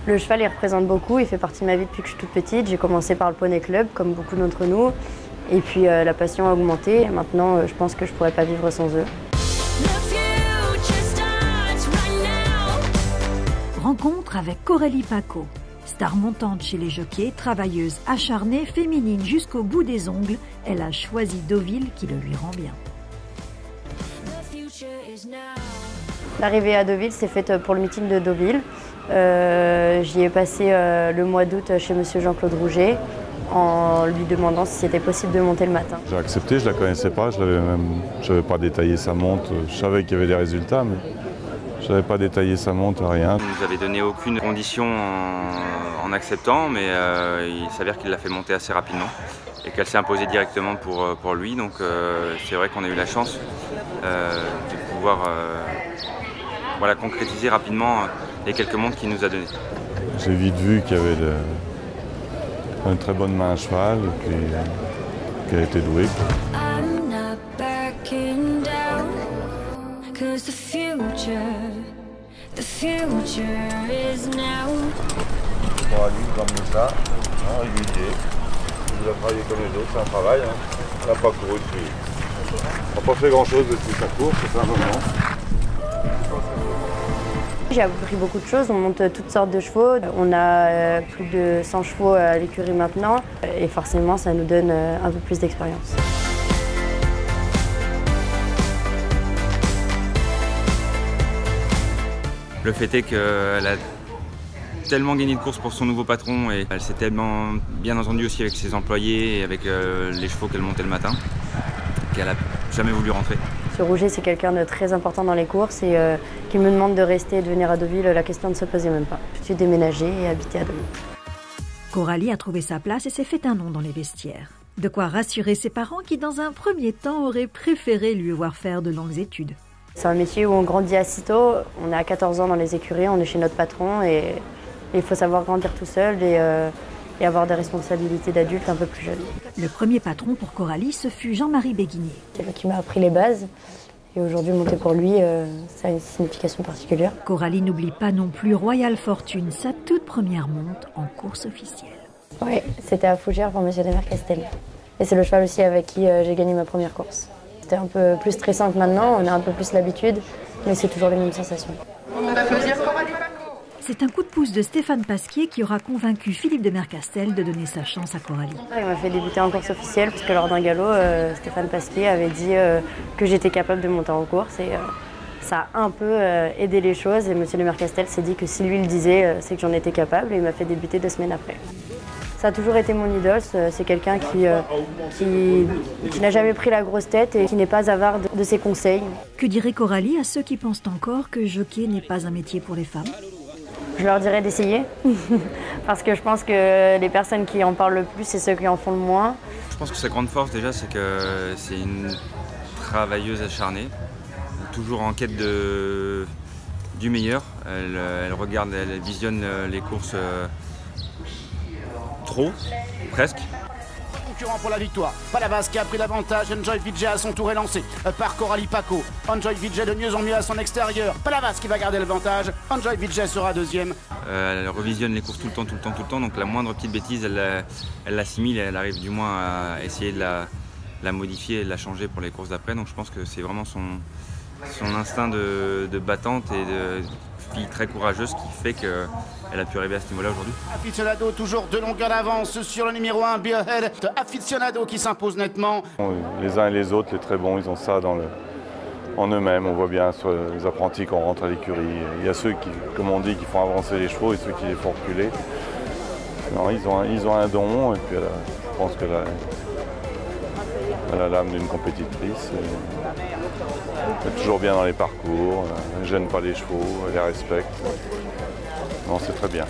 Le cheval, il représente beaucoup, il fait partie de ma vie depuis que je suis toute petite. J'ai commencé par le poney club, comme beaucoup d'entre nous. Et puis la passion a augmenté. Maintenant, je pense que je ne pourrais pas vivre sans eux. Rencontre avec Coralie Paco. Star montante chez les jockeys, travailleuse acharnée, féminine jusqu'au bout des ongles, elle a choisi Deauville qui le lui rend bien. L'arrivée à Deauville s'est faite pour le meeting de Deauville. J'y ai passé le mois d'août chez monsieur Jean-Claude Rouget en lui demandant si c'était possible de monter le matin. J'ai accepté, je ne la connaissais pas, je n'avais pas détaillé sa monte. Je savais qu'il y avait des résultats, mais je n'avais pas détaillé sa monte, rien. Il ne nous avait donné aucune condition en acceptant, mais il s'avère qu'il l'a fait monter assez rapidement et qu'elle s'est imposée directement pour lui. Donc c'est vrai qu'on a eu la chance de pouvoir concrétiser rapidement les quelques montes qu'il nous a données. J'ai vite vu qu'il y avait une très bonne main à cheval et qu'elle était douée. Pour lui, comme ça, régulier. Il a travaillé comme les autres, c'est un travail. Il n'a pas couru depuis. Il n'a pas fait grand chose depuis sa course, c'est un moment. J'ai appris beaucoup de choses, on monte toutes sortes de chevaux. On a plus de 100 chevaux à l'écurie maintenant et forcément ça nous donne un peu plus d'expérience. Le fait est qu'elle a tellement gagné de courses pour son nouveau patron et elle s'est tellement bien entendue aussi avec ses employés et avec les chevaux qu'elle montait le matin qu'elle n'a jamais voulu rentrer. Monsieur Rouget, c'est quelqu'un de très important dans les courses et qui me demande de rester et de venir à Deauville, la question ne se posait même pas. Je suis déménagée et habitée à Deauville. Coralie a trouvé sa place et s'est fait un nom dans les vestiaires. De quoi rassurer ses parents qui, dans un premier temps, auraient préféré lui voir faire de longues études. C'est un métier où on grandit assez tôt. On est à 14 ans dans les écuries, on est chez notre patron et il faut savoir grandir tout seul et avoir des responsabilités d'adulte un peu plus jeune. Le premier patron pour Coralie, ce fut Jean-Marie Béguinier. C'est lui qui m'a appris les bases et aujourd'hui monter pour lui, ça a une signification particulière. Coralie n'oublie pas non plus Royal Fortune, sa toute première monte en course officielle. Oui, c'était à Fougères pour monsieur de Mercastel. Et c'est le cheval aussi avec qui j'ai gagné ma première course. C'était un peu plus stressant que maintenant, on a un peu plus l'habitude, mais c'est toujours les mêmes sensations. C'est un coup de pouce de Stéphane Pasquier qui aura convaincu Philippe de Mercastel de donner sa chance à Coralie. Il m'a fait débuter en course officielle parce que lors d'un galop, Stéphane Pasquier avait dit que j'étais capable de monter en course et ça a un peu aidé les choses et monsieur de Mercastel s'est dit que si lui le disait, c'est que j'en étais capable et il m'a fait débuter 2 semaines après. Ça a toujours été mon idole, c'est quelqu'un qui n'a jamais pris la grosse tête et qui n'est pas avare de ses conseils. Que dirait Coralie à ceux qui pensent encore que jockey n'est pas un métier pour les femmes ? Je leur dirais d'essayer, parce que je pense que les personnes qui en parlent le plus, c'est ceux qui en font le moins. Je pense que sa grande force déjà, c'est que c'est une travailleuse acharnée, toujours en quête du meilleur. Elle regarde, elle visionne les courses trop, presque. Concurrent pour la victoire. Palavas qui a pris l'avantage. Enjoy Vijay à son tour est lancé par Coralie Paco. Enjoy Vijay de mieux en mieux à son extérieur. Palavas qui va garder l'avantage. Enjoy Vijay sera deuxième. Elle revisionne les courses tout le temps. Donc la moindre petite bêtise, elle l'assimile et elle arrive du moins à essayer de la modifier et de la changer pour les courses d'après. Donc je pense que c'est vraiment son instinct de battante et de fille très courageuse qui fait qu'elle a pu arriver à ce niveau-là aujourd'hui. Aficionado toujours de longueur d'avance sur le numéro 1, Be Ahead. Aficionado qui s'impose nettement. Les uns et les autres, les très bons, ils ont ça en eux-mêmes. On voit bien sur les apprentis qu'on rentre à l'écurie. Il y a ceux qui, comme on dit, qui font avancer les chevaux et ceux qui les font reculer. Non, ils ont un don et puis je pense qu'elle a l'âme d'une compétitrice. Elle est toujours bien dans les parcours, elle ne gêne pas les chevaux, elle les respecte. Non, c'est très bien.